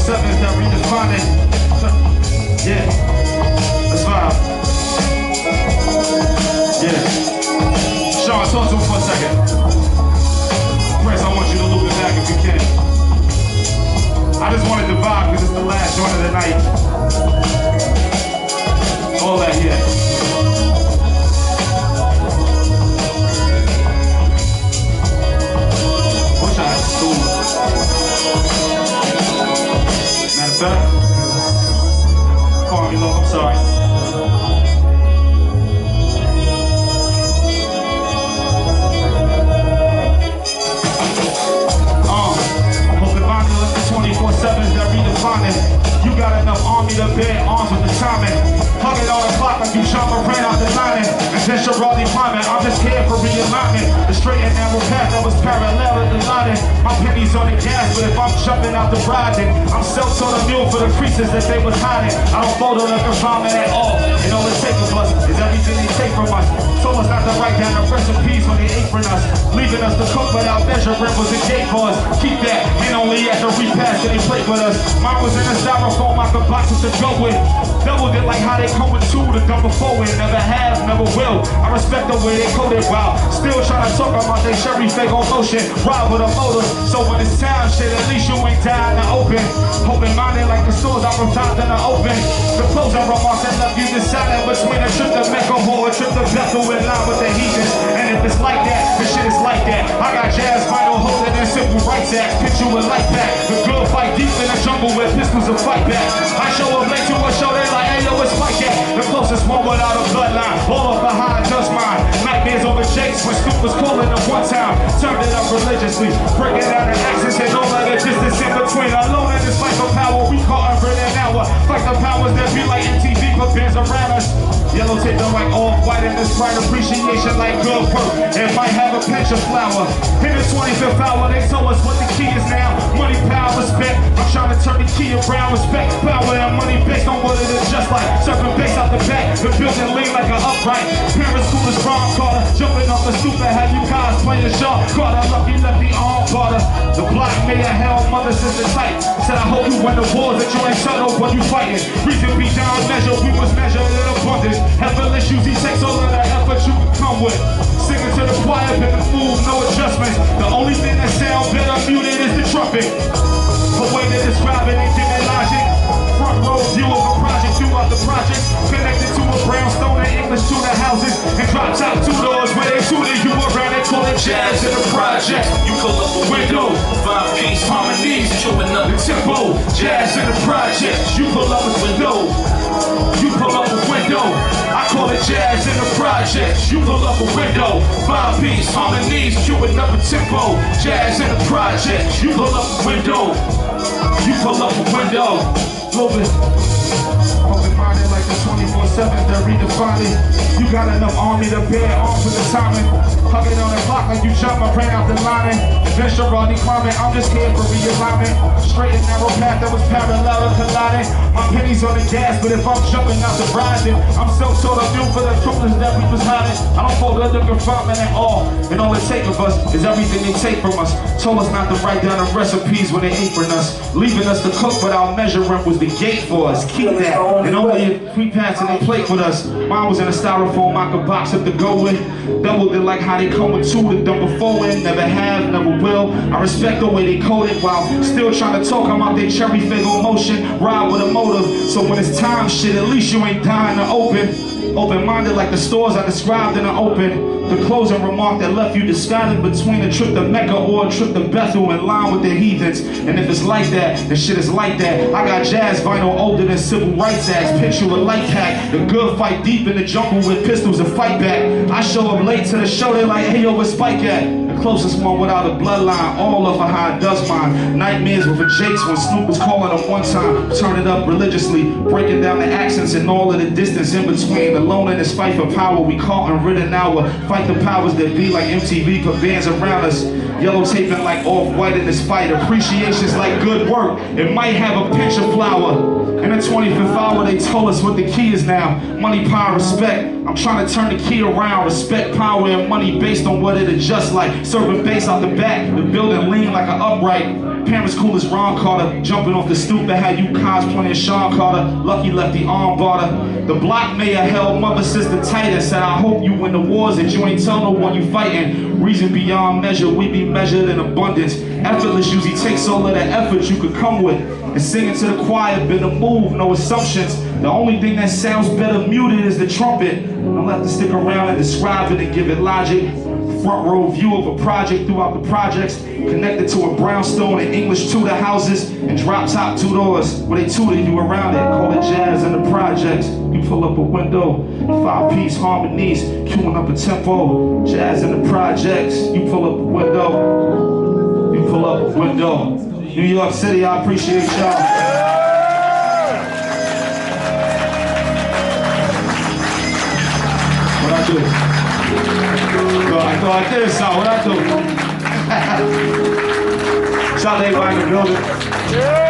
24/7s that redefine it. Yeah, let's vibe. Yeah. Sean, talk to him for a second. Prince, I want you to loop it back if you can. I just wanted to vibe because it's the last joint of the night. All that, yeah. Wish I had a stool. Matter of fact, call me low, I'm sorry. Holding 24/7s that redefine it. You got enough army to bear arms with the timing. Hugging on the clock like you John Moran out the lining. And then you're already climbing. I'm just here for realignment. The straight and narrow path that was parallel to the lining. My pennies on the gas, but if I'm jumping out the ride, then I'm self-taught a mule for the creases that they was hiding. I don't photo the confinement at all. And all it takes of us is everything they take from us. Told us not to write down the recipes when they apron us. Leaving us to cook without measuring was a gate for us. Keep that, and only at the repass that they play with us. Mine was in a styrofoam, I could box it to go with. Doubled it like how they come with two to double forward. Never have, never will. I respect the way they coded while still trying to talk about they Sherry fake on motion. Ride with a motor, so when it's time, shit, at least you ain't dying to open. Hoping minded like the stores I from top in the open. The closing remarks that left you deciding between a trip to Mecca or a trip to Bethel in line with the heathens. And if it's like that, the shit is like that. I got jazz vinyl holding in simple rights acts. Picture it like that. The good fight deep in the jungle where pistols will fight back. I show up late to a show, they like, hey yo, it's like that. The closest one without a bloodline. All up behind just mine. Nightmares over Jakes when Snoop was calling them one time. Turned it up religiously. Breaking down the axis and don't let the distance in between. Alone in this fight for power, we caught over an hour. Fight the powers that be like MTV put bands around us. Yellow tape them like all white in this pride appreciation like good work. It might have a pinch of flour. In the 25th hour, they told us what the key is now. Money, power, respect. I'm trying to turn the key around. Respect, power, and money based on what it is just like. Surfing bass out the back. The building lean like an upright. Parents school is Ron Carter. Jumping off the stoop and have you guys playing Shaw Carter. Lucky left the arm Carter. The block made a hell mother sister tight. Said I hope you win the wars that you ain't settled when you fighting. Reason be down measure. We was measured in abundance. Heaven usually takes all of the effort you can come with. Singing to the choir, been the move, no adjustments. The only thing that sounds better muted is the trumpet. The way they describe it, they give it logic. Front row view of a project throughout the project. Connected to a brownstone and English to the houses. And drop top 2 doors where they tooted you around and call it jazz in the project. You pull up a window, 5-piece harmonies, chewing up the tempo. Jazz in the project, you pull up a window. You pull up a window, I call it jazz in the project. You pull up a window, 5-piece harmonies, queuing up a tempo. Jazz in the project. You pull up a window. You pull up a window. Moving. Open-minded like the 24/7 that redefine it. You got enough army to bear arms with the timing. Hugging on the clock like you jump, I ran out the lining. Adventure already climbing, I'm just here for realignment. Straight and narrow path that was parallel to colliding. My pennies on the gas, but if I'm jumping out the ride, then I'm self-taught of new for the troopers that we was hiding. I don't fall under confinement at all. And all it take of us is everything they take from us. Told us not to write down the recipes when they apron us. Leaving us to cook without measuring was the gate for us. Keep that. And only if we passing they plate with us. Mine was in a styrofoam I could box up to go with. Doubled it like how they come with two to dump before it. Never have, never will. I respect the way they code it while still trying to talk about their cherry fatal motion. Ride with a motive, so when it's time, shit, at least you ain't dying to open. Open-minded like the stores I described in the open. The closing remark that left you discarded between a trip to Mecca or a trip to Bethel in line with the heathens. And if it's like that, the shit is like that. I got jazz vinyl older than civil rights acts. Picture a light pack. The good fight deep in the jungle with pistols and fight back. I show up late to the show, they like, hey yo, where's Spike at? The closest one without a bloodline, all of how it does mine. Nightmares with a Jakes when Snoop was calling them one time. Turn it up religiously, breaking down the accents and all of the distance in between. Alone in this fight for power, we caught and ridden our fight the powers that be like MTV put bands around us. Yellow taping like off-white in this fight. Appreciation's like good work. It might have a pinch of flour. In the 25th hour, they told us what the key is now. Money, power, respect. I'm trying to turn the key around. Respect, power, and money based on what it adjusts like. Serving bass out the back. The building lean like an upright. parents cool as Ron Carter. Jumping off the stoop that had you cosplaying Sean Carter. Lucky left the arm barter. The block mayor held mother sister tight and said, I hope you win the wars that you ain't tell no one you fighting. Reason beyond measure, we be measured in abundance. Effortless usually takes all of the effort you could come with. And singing to the choir, been a move, no assumptions. The only thing that sounds better muted is the trumpet. I'll have to stick around and describe it and give it logic. Front row view of a project throughout the projects. Connected to a brownstone and English Tudor houses. And drop top 2 doors where they tutor you around it. Call it jazz in the projects. You pull up a window, 5-piece harmonies, queuing up a tempo. Jazz in the projects. You pull up a window. You pull up a window. New York City, I appreciate y'all. What I do? Go like this, so what I do? Shout out to everybody in the building.